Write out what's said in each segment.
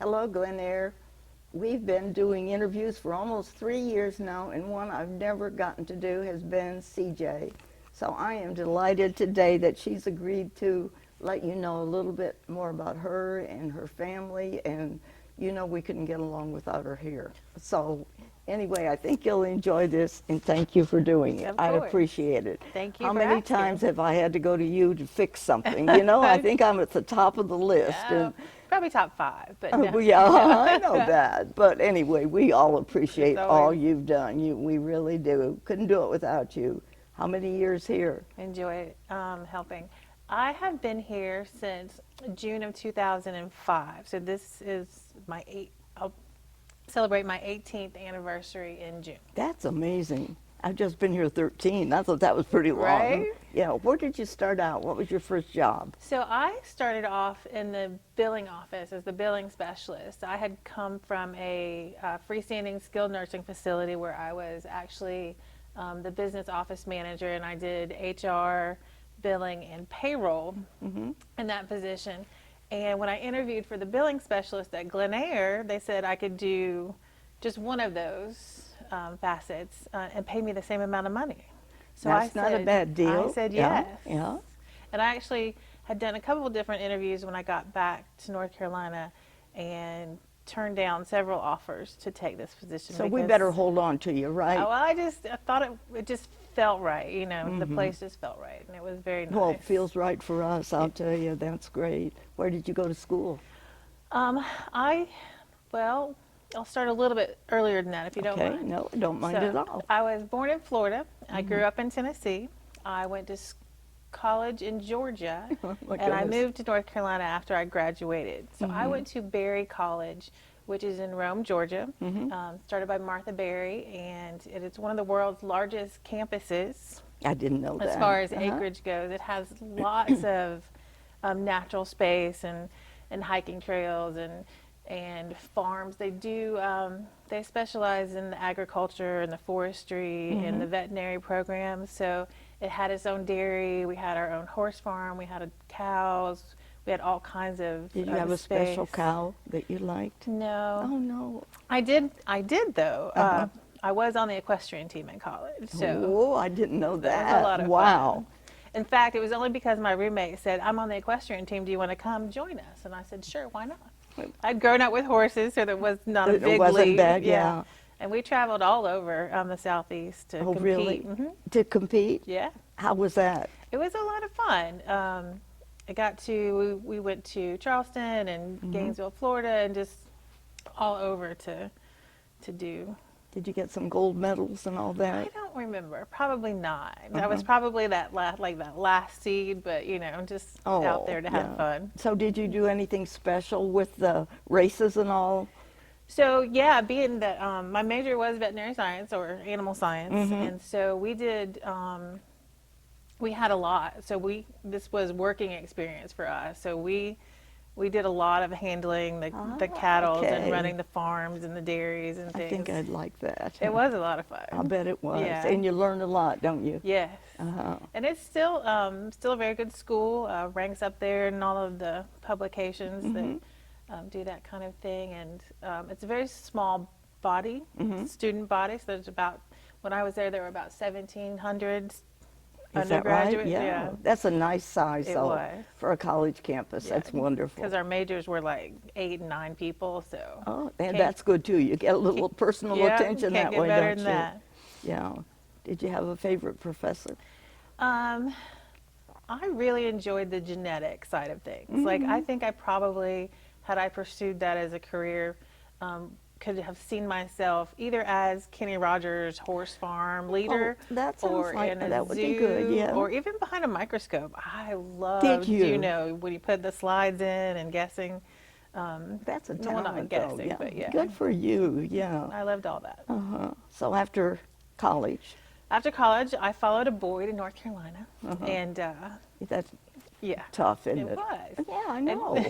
Hello, Glen Eyre. We've been doing interviews for almost 3 years now, and one I've never gotten to do has been CJ. So I am delighted today that she's agreed to let you know a little bit more about her and her family, and you know we couldn't get along without her here. So anyway, I think you'll enjoy this, and thank you for doing it. Of I course. appreciate it. Thank you How for many asking. times have I had to go to you to fix something? You know, I think I'm at the top of the list. No, probably top 5, but no. Well, yeah, I know that. But anyway, we all appreciate It's all always- you've done. We really do. Couldn't do it without you. How many years here? Enjoy helping. I have been here since June of 2005. So this is I'll celebrate my 18th anniversary in June. That's amazing. I've just been here 13. I thought that was pretty long. Right? Yeah. Where did you start out? What was your first job? So I started off in the billing office as the billing specialist. I had come from a freestanding skilled nursing facility where I was actually the business office manager, and I did HR, billing, and payroll in that position. And when I interviewed for the billing specialist at Glen Eyre, they said I could do just one of those facets and pay me the same amount of money. So That's not a bad deal. I said Yeah, yes. yeah. And I actually had done a couple of different interviews when I got back to North Carolina and turned down several offers to take this position. So we better hold on to you, right? Oh, well, I thought it just felt right, you know, the place just felt right, and it was very nice. Well, it feels right for us, I'll tell you. That's great. Where did you go to school? I'll start a little bit earlier than that, if you don't Okay, mind. no, I don't mind at all. I was born in Florida. I grew up in Tennessee. I went to college in Georgia, Oh, my and I goodness. moved to North Carolina after I graduated. So I went to Berry College, which is in Rome, Georgia, started by Martha Berry, and it is one of the world's largest campuses I didn't know that. as far as acreage goes. It has lots of natural space and hiking trails and farms. They specialize in the agriculture and the forestry and the veterinary programs. So it had its own dairy. We had our own horse farm. We had cows. We had all kinds of Did you have a special space. cow that you liked? No. Oh, no. I did though. I was on the equestrian team in college. So Oh, I didn't know that. that was a lot of wow. fun. In fact, it was only because my roommate said, "I'm on the equestrian team. Do you want to come join us?" And I said, "Sure, why not?" I'd grown up with horses, so there was not a It big wasn't leap. bad, yeah. And we traveled all over the southeast to Oh, compete. really? To compete? Yeah, How was that? it was a lot of fun. We went to Charleston and Gainesville, Florida, and just all over to do. Did you get some gold medals and all I that? don't remember. Probably not. I was probably that last seed, but just out there to have yeah. fun. So did you do anything special with the races and all? So yeah, being that my major was veterinary science or animal science, and so we did. We had a lot. So this was working experience for us. So we did a lot of handling the cattle okay. and running the farms and the dairies and I things. think I'd like that. It was a lot of fun. I bet it was. Yeah. And you learned a lot, don't you? Yes. Uh-huh. And it's still a very good school. Ranks up there in all of the publications that do that kind of thing. And it's a very small body, student body. So there's when I was there were about 1,700 Is that right? undergraduates. Yeah. That's a nice size, It though, was. for a college campus. Yeah. That's wonderful. Because our majors were like 8 and 9 people. So Oh, and Can't- that's good, too. You get a little personal yeah, attention can't that get way, better don't than you? that. Yeah. Did you have a favorite professor? I really enjoyed the genetic side of things. Like, I think I probably, had I pursued that as a career, could have seen myself either as Kenny Rogers' horse farm leader, Oh, that sounds or like in a that would zoo, be good, yeah. or even behind a microscope. I loved, you? when you put the slides in and guessing. That's a No, not talent, guessing, though. Yeah. but yeah. Good for you, yeah. I loved all that. Uh-huh. So after college, After college, I followed a boy to North Carolina, and that's yeah, tough, isn't it it? was. Yeah, I know.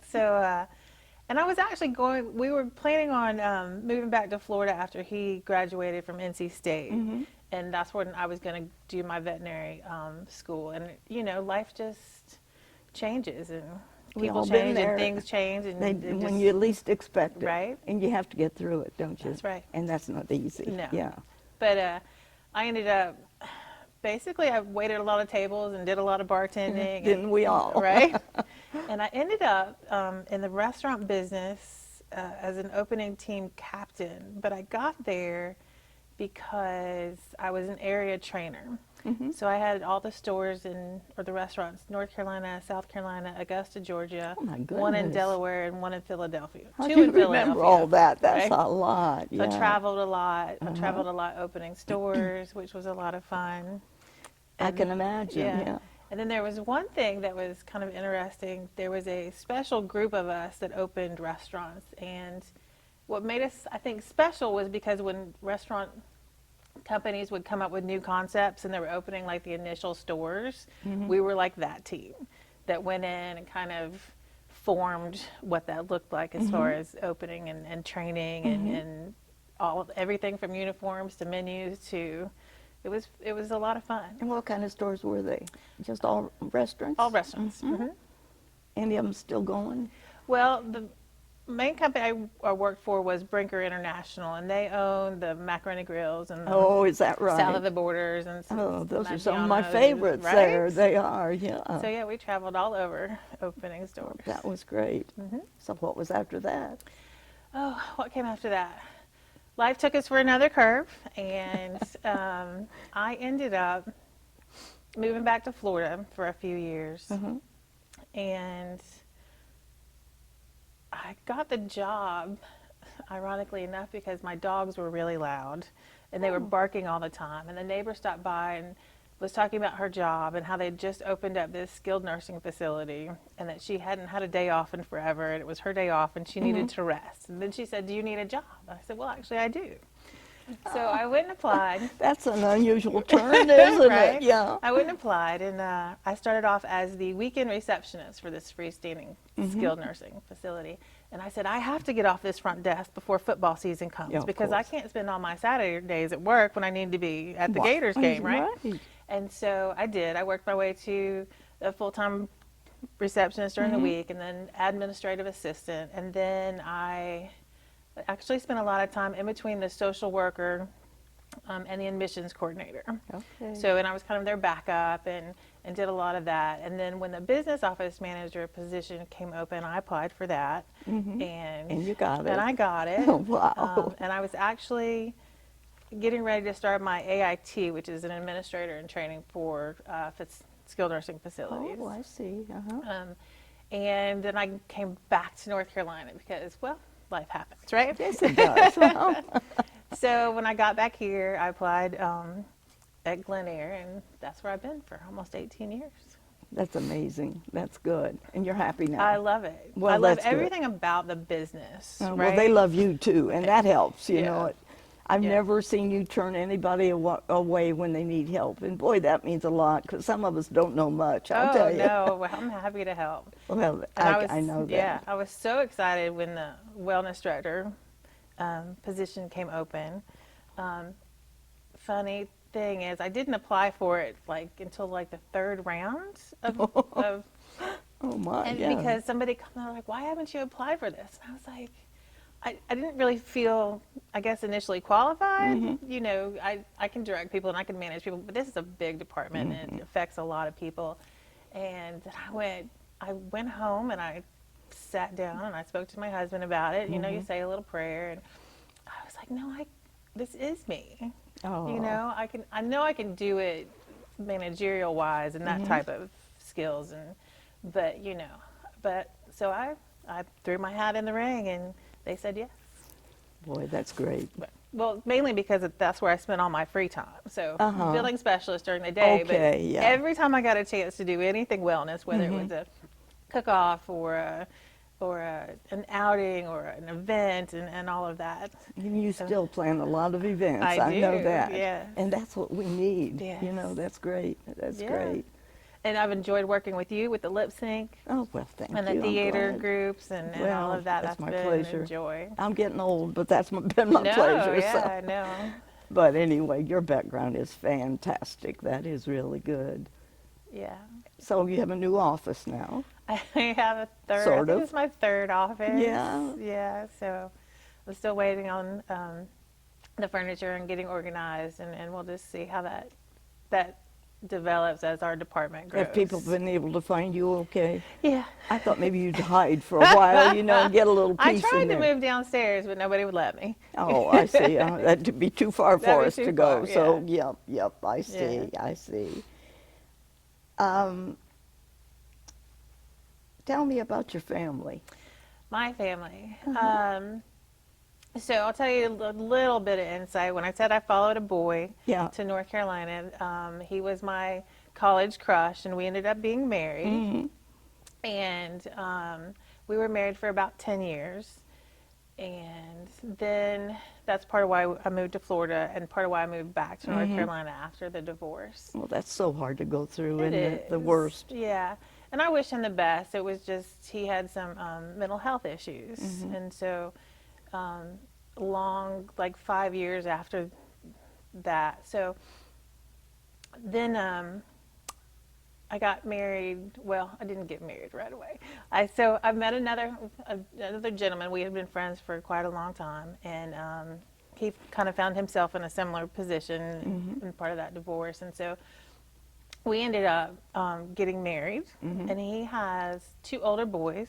So, and I was actually we were planning on moving back to Florida after he graduated from NC State. And that's when I was going to do my veterinary school. And, life just changes. And We people all been change there. and things change, and When just, you least expect it. Right. And you have to get through it, don't you? That's right. And that's not easy. No. Yeah. But I ended up, basically, I waited a lot of tables and did a lot of bartending. Didn't we all? Right? And I ended up in the restaurant business as an opening team captain. But I got there because I was an area trainer. Mm-hmm. So I had all the stores or the restaurants, North Carolina, South Carolina, Augusta, Georgia, Oh, my one in goodness. Delaware and one in Philadelphia. How Two do you in Philadelphia. remember all that? That's right? a lot. So Yeah. I traveled a lot. I Uh-huh. traveled a lot opening stores, which was a lot of fun. I can imagine. Yeah. And then there was one thing that was kind of interesting. There was a special group of us that opened restaurants. And what made us, I think, special was because when restaurant companies would come up with new concepts and they were opening like the initial stores, we were like that team that went in and kind of formed what that looked like as far as opening and training and everything from uniforms to menus to it was a lot of fun. And what kind of stores were they? Just all restaurants? All restaurants. Any of them still going? Well, the main company I worked for was Brinker International, and they own the Macaroni Grills and the Oh, is that right? Salad the Borders and Oh, those are some of my Maggiano's, favorites right? there. They are, yeah. So yeah, we traveled all over opening stores. That was great. So what was after that? Oh, what came after that? Life took us for another curve, and I ended up moving back to Florida for a few years, and I got the job, ironically enough, because my dogs were really loud, and they were barking all the time, and the neighbor stopped by and was talking about her job and how they'd just opened up this skilled nursing facility and that she hadn't had a day off in forever, and it was her day off and she needed to rest. And then she said, "Do you need a job?" I said, "Well, actually I do." So I went and applied. That's an unusual turn, isn't Right? it? Yeah. I went and applied, and I started off as the weekend receptionist for this freestanding skilled nursing facility. And I said, I have to get off this front desk before football season comes, Yeah, of because I course. can't spend all my Saturdays at work when I need to be at the Right. Gators game, right? Right. And so I did. I worked my way to a full-time receptionist during the week, and then administrative assistant. And then I actually spent a lot of time in between the social worker and the admissions coordinator. Okay. So, and I was kind of their backup and did a lot of that. And then when the business office manager position came open, I applied for that. And you got it. And I got it. Wow. And I was actually getting ready to start my AIT, which is an administrator in training for skilled nursing facilities. Oh, I see. And then I came back to North Carolina because, well, life happens, right? Yes, it does. So when I got back here, I applied at Glen Eyre, and that's where I've been for almost 18 years. That's amazing. That's good. And you're happy now. I love it. Well, I love that's good. everything about the business. Well, right? they love you too, and that helps. You Yeah. know, I've Yeah. never seen you turn anybody away when they need help, and boy, that means a lot because some of us don't know much. I'll tell you. No, well, I'm happy to help. Well, And I know that. Yeah, I was so excited when the wellness director position came open. Funny thing is, I didn't apply for it until the third round of Oh my, and yeah. because somebody come out why haven't you applied for this? And I was like, I didn't really feel, I guess, initially qualified. You know, I can direct people and I can manage people, but this is a big department and it affects a lot of people. And I went home and I sat down and I spoke to my husband about it. You know, you say a little prayer, and I was like, no, this is me. Oh. You know, I know I can do it managerial wise and that type of skills, but so I threw my hat in the ring and they said yes. Boy, that's great. Well, mainly because that's where I spent all my free time. So billing specialist during the day, but Okay, yeah. every time I got a chance to do anything wellness, whether it was a cook-off or an outing or an event and all of that. And you still plan a lot of events. I know do, that. yes. And that's what we need. Yes. You know, that's great. That's Yeah. great. And I've enjoyed working with you with the lip sync Oh, well, thank and you. the I'm theater glad. groups and all Well, of that. that's my been pleasure. a joy. I'm getting old, but that's been my No, pleasure. yeah, So. I know. But anyway, your background is fantastic. That is really good. Yeah. So you have a new office now. I have a third. Sort I think of. it's my third office. Yeah. Yeah. So I'm still waiting on the furniture and getting organized, and we'll just see how that develops as our department grows. Have people been able to find you okay? Yeah. I thought maybe you'd hide for a while, you know, and get a little I peace tried in to there. move downstairs, but nobody would let me. Oh, I see. That'd be too far That'd for be us too to go. far, So, yeah. yep, I see, Yeah. I see. Um, Tell me about your family. My family. So I'll tell you a little bit of insight. When I said I followed a boy Yeah. to North Carolina, he was my college crush, and we ended up being married. Mm-hmm. And we were married for about 10 years. And then that's part of why I moved to Florida and part of why I moved back to North Carolina after the divorce. Well, that's so hard to go through, It isn't it? The is. worst. Yeah. And I wish him the best. It was just he had some mental health issues. And so like 5 years after that. So then I got married. Well, I didn't get married right away. I met another gentleman. We had been friends for quite a long time, and he kind of found himself in a similar position in part of that divorce, and so we ended up getting married. And he has 2 older boys.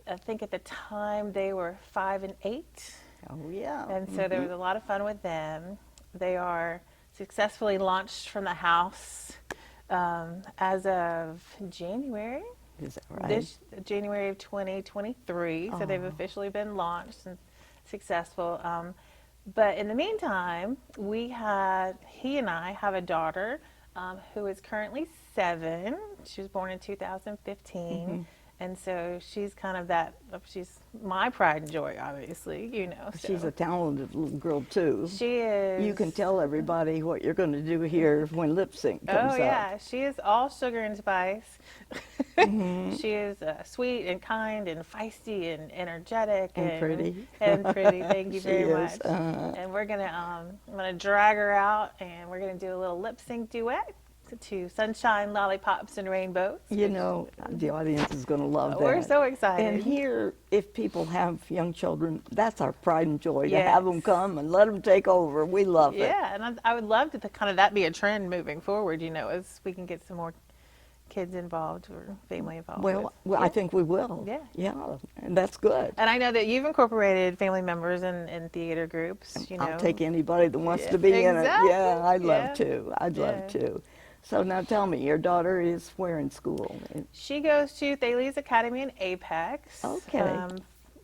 I think at the time they were 5 and 8. Oh, yeah. And so there was a lot of fun with them. They are successfully launched from the house as of January. Is that right? This January of 2023. So they've officially been launched and successful. But in the meantime, he and I have a daughter who is currently 7. She was born in 2015. And so she's kind of she's my pride and joy, obviously, you know. So. She's a talented little girl, too. She is. You can tell everybody what you're going to do here when lip sync comes Oh, up. yeah. She is all sugar and spice. She is sweet and kind and feisty and energetic. And pretty. And pretty. Thank you She very is, much. And we're going to, I'm going to drag her out, and we're going to do a little lip sync duet to Sunshine, Lollipops, and Rainbows. You know, the audience is going to love that. We're so excited. And here, if people have young children, that's our pride and joy, to Yes. have them come and let them take over. We love it. Yeah, and I would love to kind of that be a trend moving forward, you know, as we can get some more kids involved or family involved. Well, with. I think we will. Yeah. Yeah, and that's good. And I know that you've incorporated family members in theater groups, you know. I'll take anybody that wants Yeah, to be in it. exactly. Yeah, I'd love Yeah. to. I'd love Yeah. to. So now tell me, your daughter is where in school? She goes to Thales Academy in Apex. Okay.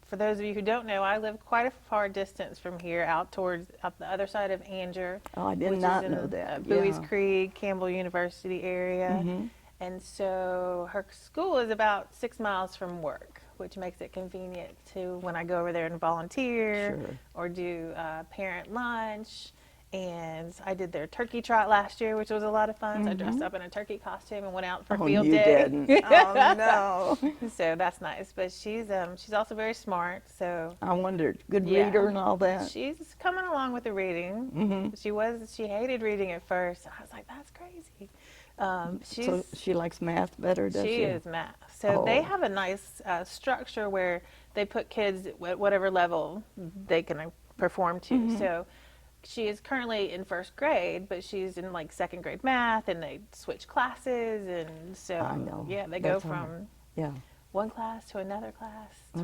For those of you who don't know, I live quite a far distance from here, out the other side of Anger. Oh, I did which not is in know that. Bowie's Yeah. Creek, Campbell University area. And so her school is about 6 miles from work, which makes it convenient to when I go over there and volunteer Sure. or do parent lunch. And I did their turkey trot last year, which was a lot of fun. So I dressed up in a turkey costume and went out for Oh, field you day. didn't. Oh, no. So that's nice. But she's also very smart. So I wondered, good Yeah. reader and all that? she's coming along with the reading. She hated reading at first. I was like, that's crazy. So she likes math better, does she? She is math. So they Oh. have a nice structure where they put kids at whatever level they can perform to. So she is currently in 1st grade, but she's in like 2nd grade math, and they switch classes, and so I know. yeah, they go That's from hard. Yeah. one class to another class to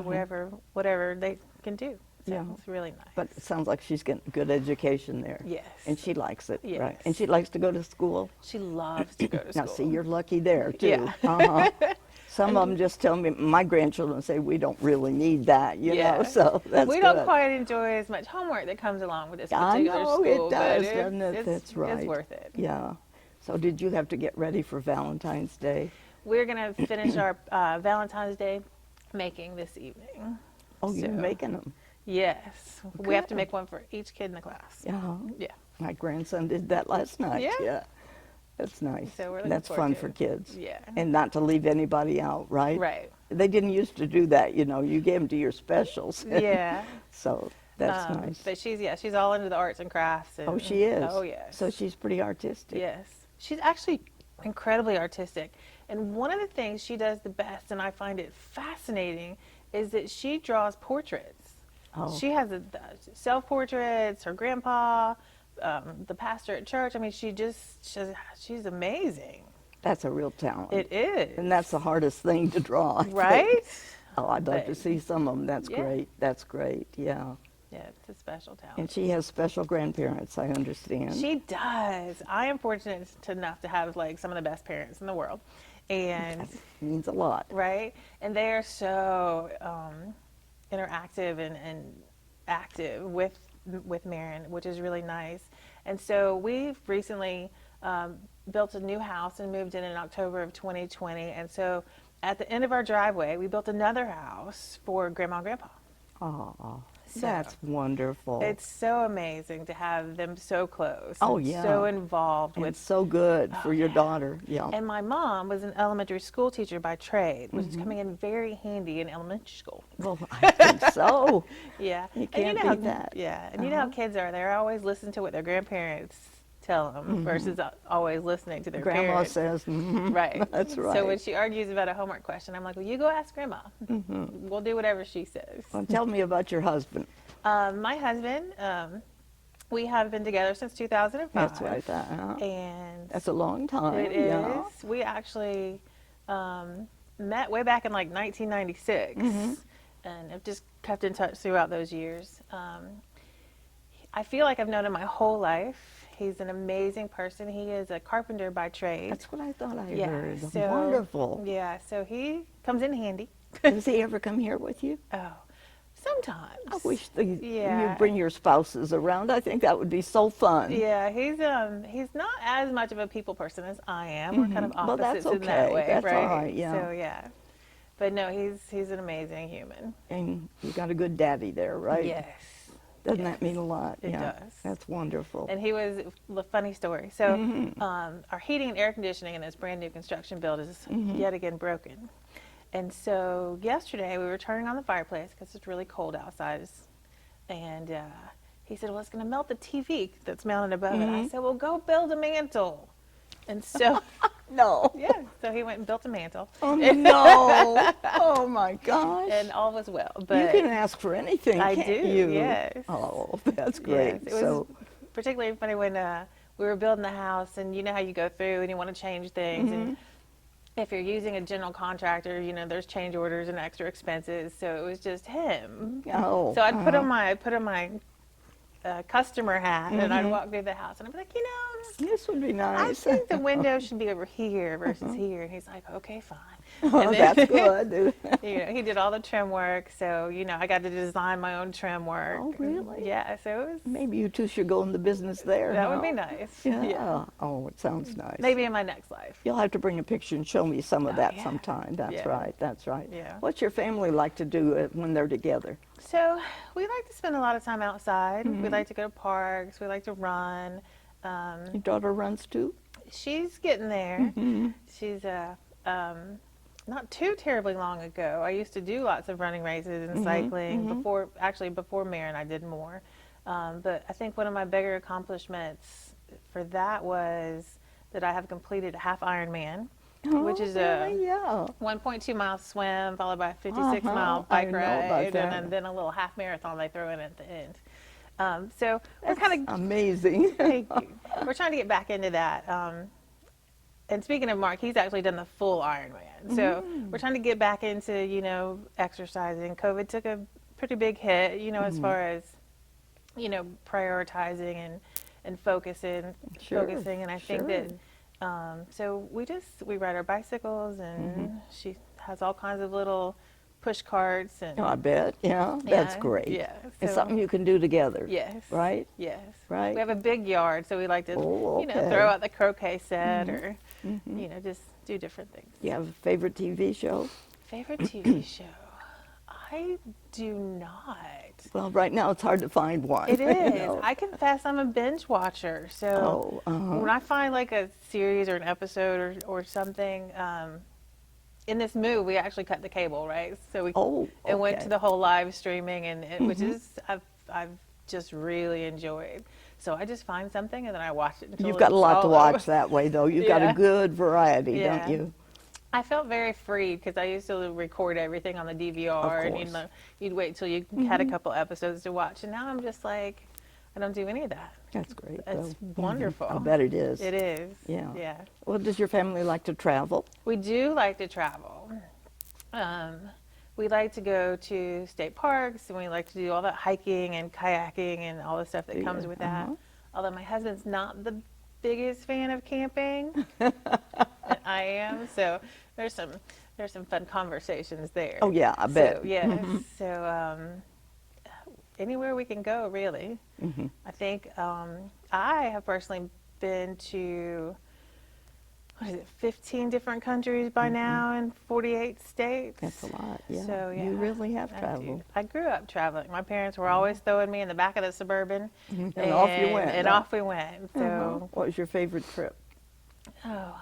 whatever they can do. So Yeah. it's really nice. But it sounds like she's getting good education there. Yes. And she likes it, right? Yes. And she likes to go to school? She loves to go to school. Now, see, you're lucky there, too. Yeah. Uh-huh. Some of them just tell me, my grandchildren say, we don't really need that, you know, so that's we good. don't quite enjoy as much homework that comes along with this I particular know, school. it does, but doesn't it? It's, That's right. It's worth it. Yeah. So did you have to get ready for Valentine's Day? We're going to finish our Valentine's Day making this evening. Oh, you're So, making them. Yes. We have to Good. make one for each kid in the class. Yeah. Yeah. My grandson did that last night. Yeah. That's nice. So we're looking That's forward fun to for it. kids. Yeah. And not to leave anybody out, right? Right. They didn't used to do that, you know. You gave them to your specials. Yeah. So that's nice. But she's all into the arts and crafts. And, Oh, she is? Oh, yes. So she's pretty artistic. Yes. She's actually incredibly artistic. And one of the things she does the best, and I find it fascinating, is that she draws portraits. Oh. She has self-portraits, her grandpa, the pastor at church. I mean, she's amazing. That's a real talent. It is. And that's the hardest thing to draw, I think. Right? Oh, I'd love to But- see some of them. That's Yeah. great. That's great. Yeah. Yeah, it's a special talent. And she has special grandparents, I understand. She does. I am fortunate enough to have like some of the best parents in the world. And That means a lot. right? And they are so interactive and active with Marin, which is really nice. And so we've recently built a new house and moved in October of 2020. And so at the end of our driveway, we built another house for Grandma and Grandpa. Oh, So- that's wonderful. It's so amazing to have them so close. Oh, and yeah. so involved and with. so good for your yeah. daughter. Yeah. And my mom was an elementary school teacher by trade, which Mm-hmm. is coming in very handy in elementary school. Well, I think so. Yeah. You And can't know how, beat that. Yeah. And you know how kids are. They always listen to what their grandparents tell them versus always listening to their Mm-hmm. Grandma parents. says, Right. That's right. So when she argues about a homework question, I'm like, well, you go ask Grandma. We'll do whatever she says. Well, tell me about your husband. My husband, we have been together since 2005. That's right. And That's a long time. it is. Yeah. We actually met way back in like 1996 and have just kept in touch throughout those years. I feel like I've known him my whole life. He's an amazing person. He is a carpenter by trade. That's what I thought I yeah, heard. so, Wonderful. Yeah, so he comes in handy. Does he ever come here with you? Oh, sometimes. I wish you Yeah. bring your spouses around. I think that would be so fun. Yeah, he's not as much of a people person as I am. We're kind of Well, that's opposites in that okay. way, That's right? all right, yeah. So yeah, but no, he's an amazing human. And you got a good daddy there, right? Yes, Doesn't yes, that mean a lot? it Yeah. does. That's wonderful. And he was a funny story. So Mm-hmm. our heating and air conditioning in this brand new construction build is Mm-hmm. yet again broken. And so yesterday we were turning on the fireplace because it's really cold outside. And he said, well, it's going to melt the TV that's mounted above it. Mm-hmm. I said, well, go build a mantle. And so, No. yeah, so he went and built a mantle. Oh, no. Oh, my gosh. And all was well. You But can ask for anything, I can't do, you? yes. Oh, that's great. Yes, it was So, particularly funny when we were building the house, and you know how you go through and you want to change things. Mm-hmm. And if you're using a general contractor, you know, there's change orders and extra expenses. So it was just him. oh. So I'd put on my customer hat, and I'd walk through the house, and I'd be like, you know, This would be I nice. think the window should be over here versus here. And he's like, okay, fine. Oh, And then- that's good. You know, he did all the trim work, so you know, I got to design my own trim work. Oh, really? Yeah, so it was. Maybe you two should go in the business there. That would huh? be nice. Yeah. Oh, it sounds nice. Maybe in my next life. You'll have to bring a picture and show me some of Oh, that yeah. sometime. That's Yeah. right. That's right. Yeah. What's your family like to do when they're together? So we like to spend a lot of time outside. Mm-hmm. We like to go to parks. We like to run. Your daughter runs too? She's getting there. Mm-hmm. She's not too terribly long ago. I used to do lots of running races and cycling before Marin. I did more. But I think one of my bigger accomplishments for that was that I have completed a half Ironman, which is a really? Yeah. 1.2 mile swim followed by a 56 Uh-huh. mile I bike know about ride, that. and then a little half marathon they throw in at the end. So we're That's kind of amazing. Thank you. We're trying to get back into that. And speaking of Mark, he's actually done the full Ironman. So we're trying to get back into, you know, exercising. COVID took a pretty big hit, you know, as far as, you know, prioritizing and focusing. Sure, And I think that, so we ride our bicycles, and she has all kinds of little push carts. And I bet. Yeah, that's Yeah, great. yeah, It's so- something you can do together. Yes. Right? Yes. Right. We have a big yard, so we like to, Oh, you know, okay. throw out the croquet set or, you know, just do different things. You have a favorite TV show? Favorite TV show? I do not. Well, right now it's hard to find one. It you is. know. I confess I'm a binge watcher. So when I find like a series or an episode or something, in this move we actually cut the cable, right? So we it went okay. to the whole live streaming, and which is I've just really enjoyed. So I just find something and then I watch it until You've got a it's lot to all watch over. that way, though. You've got Yeah. a good variety, Yeah. don't you? I felt very free because I used to record everything on the DVR, Of and course. you'd wait till you had a couple episodes to watch, and now I'm just like, I don't do any of that. That's great, It's though. wonderful. I'll bet it is. It is. Yeah. Yeah. Well, does your family like to travel? We do like to travel. We like to go to state parks, and we like to do all that hiking and kayaking and all the stuff that comes Yeah, with that. uh-huh. Although my husband's not the biggest fan of camping, I am. So there's some fun conversations there. Oh, yeah, I bet. So, yeah. So anywhere we can go, really. I think I have personally been to, what is it, 15 different countries by now in 48 states. That's a lot, yeah. So, yeah. You really have I do. traveled. I grew up traveling. My parents were always throwing me in the back of the Suburban. And off you went, And huh? off we went. So, What was your favorite trip? oh,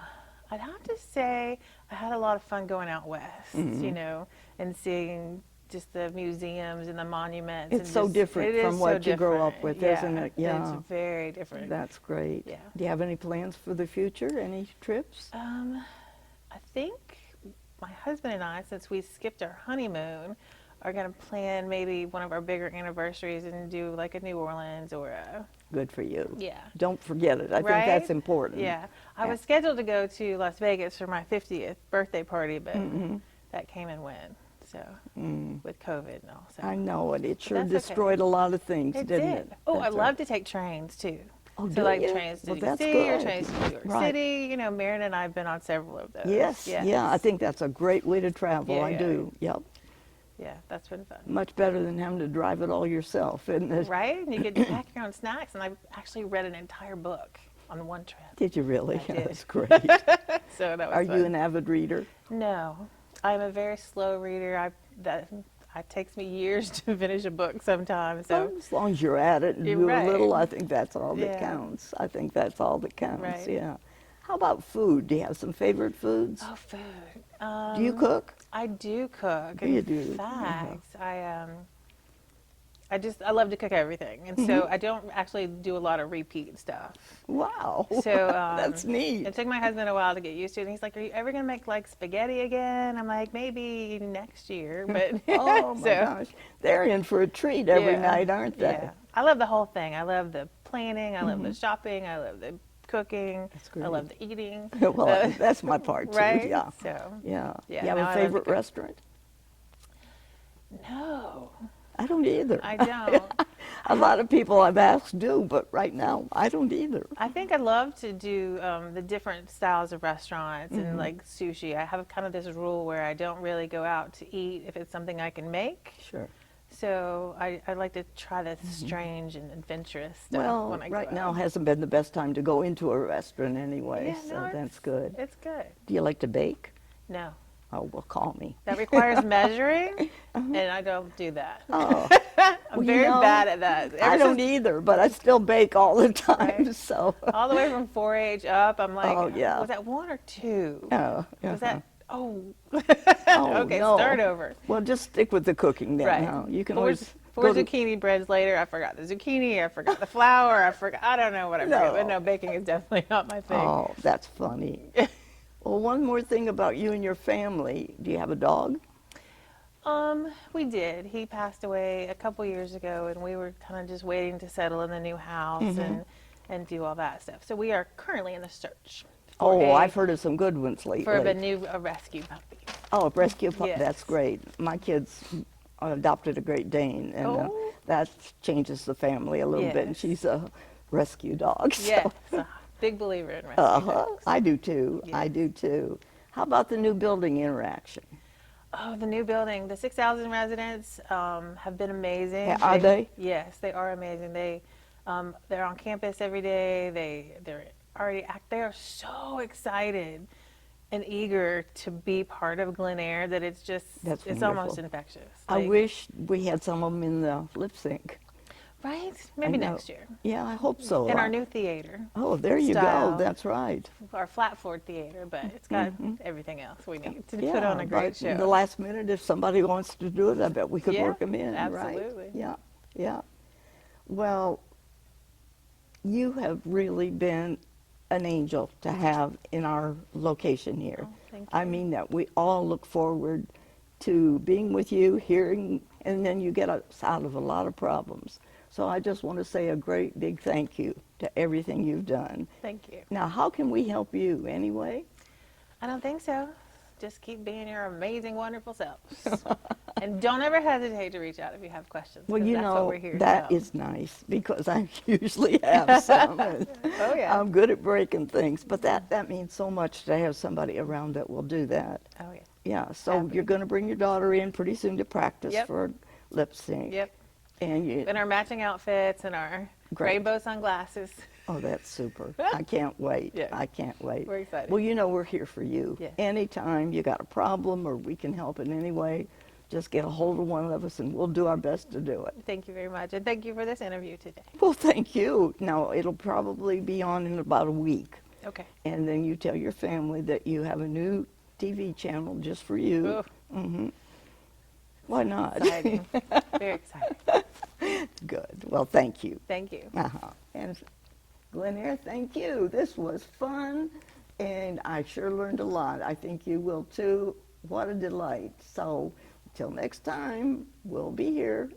I'd have to say I had a lot of fun going out west, and seeing just the museums and the monuments. It's and so just- different it is from so what you grew up different. with, Yeah, isn't it? Yeah. It's very different. That's great. Yeah. Do you have any plans for the future? Any trips? I think my husband and I, since we skipped our honeymoon, are going to plan maybe one of our bigger anniversaries and do like a New Orleans or a, Good for you. yeah. Don't forget it. I think Right? that's important. Yeah. I Yeah. was scheduled to go to Las Vegas for my 50th birthday party, but Mm-hmm. that came and went. So with COVID and all. So I know it. It sure that's okay. destroyed a lot of things, it didn't did. it? Oh, I That's love right. to take trains too. Oh, So do like you? trains to Well, DC that's or good. trains to New York Right. City. You know, Marin and I have been on several of those. Yes, yeah, I think that's a great way to travel. Yeah, I yeah. do. Yep. Yeah, that's been fun. Much better than having to drive it all yourself, isn't it? Right? And you get to pack your own snacks. And I actually read an entire book on one trip. Did you really? I did. That's great. So that was Are fun. you an avid reader? No. I'm a very slow reader. It takes me years to finish a book sometimes. So Well, as long as you're at it and You're do right. a little, I think that's all that Yeah. counts. I think that's all that counts, Right. yeah. How about food? Do you have some favorite foods? oh, food. Do you cook? I do cook. Do you In do? fact, I love to cook everything, and so I don't actually do a lot of repeat stuff. Wow. So That's neat. It took my husband a while to get used to it. And he's like, "Are you ever gonna make like spaghetti again?" I'm like, "Maybe next year." But Oh my so, gosh. They're in for a treat every yeah, night, aren't they? Yeah, I love the whole thing. I love the planning. I love the shopping. I love the cooking. That's I love great. the eating. Well, that's my part too. right? Yeah. So Yeah. Yeah, You have no, I a love to favorite cook. restaurant? no, I don't either. I don't. A lot of people I've asked do, but right now I don't either. I think I love to do the different styles of restaurants Mm-hmm. and like sushi. I have kind of this rule where I don't really go out to eat if it's something I can make. Sure. So I like to try the strange and adventurous stuff Well, when I go right now out. hasn't been the best time to go into a restaurant anyway, Yeah, so no, it's- that's good. It's good. Do you like to bake? No, Oh, well, call me. that requires measuring, and I don't do that. Oh, I'm well, you very know, bad at that. I Ever don't since- either, but I still bake all the time, Right. so. all the way from 4-H up. I'm like, Oh, yeah. was that 1 or 2? Oh, Was that? Oh. Oh, okay, no. start over. Well, just stick with the cooking then. Right. Huh? You can four, always four go to- zucchini breads later. I forgot the zucchini. I forgot the flour. I don't know what I forgot. But No. no, baking is definitely not my thing. Oh, that's funny. Well, one more thing about you and your family. Do you have a dog? We did. He passed away a couple years ago, and we were kind of just waiting to settle in the new house Mm-hmm. and do all that stuff. So we are currently in the search. Oh, I've heard of some good ones lately. For a rescue puppy. Oh, a rescue pup. Yes. That's great. My kids adopted a Great Dane, and Oh. that changes the family a little bit. And Yes. she's a rescue dog. So. Yes, a big believer in rescue. Uh-huh. dogs. I do too. I Yes. do too. How about the new building interaction? Oh, the new building. The 6,000 residents have been amazing. Yeah, are they? Yes, they are amazing. They're on campus every day. They are so excited and eager to be part of Glen Eyre that it's That's almost wonderful. infectious. I Like, wish we had some of them in the lip sync. right? Maybe know. next year. Yeah, I hope so. In our new theater, Oh, there you style. go. That's right. our flat floored theater, but it's got everything else we need to put Yeah, on a great but show. the last minute, if somebody wants to do it, I bet we could Yeah, work them in, absolutely. right? Yeah, yeah. Well, you have really been an angel to have in our location here. Oh, thank I you. mean that we all look forward to being with you, hearing, and then you get us out of a lot of problems. So I just want to say a great big thank you to everything you've done. Thank you. Now, how can we help you anyway? I don't think so. Just keep being your amazing, wonderful selves. And don't ever hesitate to reach out if you have questions. Well, 'Cause you that's what know, we're here to that help. is nice because I usually have some. And Oh, yeah. I'm good at breaking things, but that means so much to have somebody around that will do that. Oh, yeah. Yeah, so Happy. you're going to bring your daughter in pretty soon to practice Yep. for lip sync. Yep. And you, In our matching outfits and our Great. rainbow sunglasses. oh, that's super. I can't wait. Yeah. I can't wait. We're excited. Well, you know we're here for you. Yes. Anytime you got a problem or we can help in any way, just get a hold of one of us and we'll do our best to do it. Thank you very much. And thank you for this interview today. Well, thank you. Now, it'll probably be on in about a week. Okay. And then you tell your family that you have a new TV channel just for you. Ooh. Hmm. Why not? Exciting. Very exciting. Good. Well, thank you. Thank you. Uh-huh. And Glenair, thank you. This was fun, and I sure learned a lot. I think you will too. What a delight. So, until next time, we'll be here.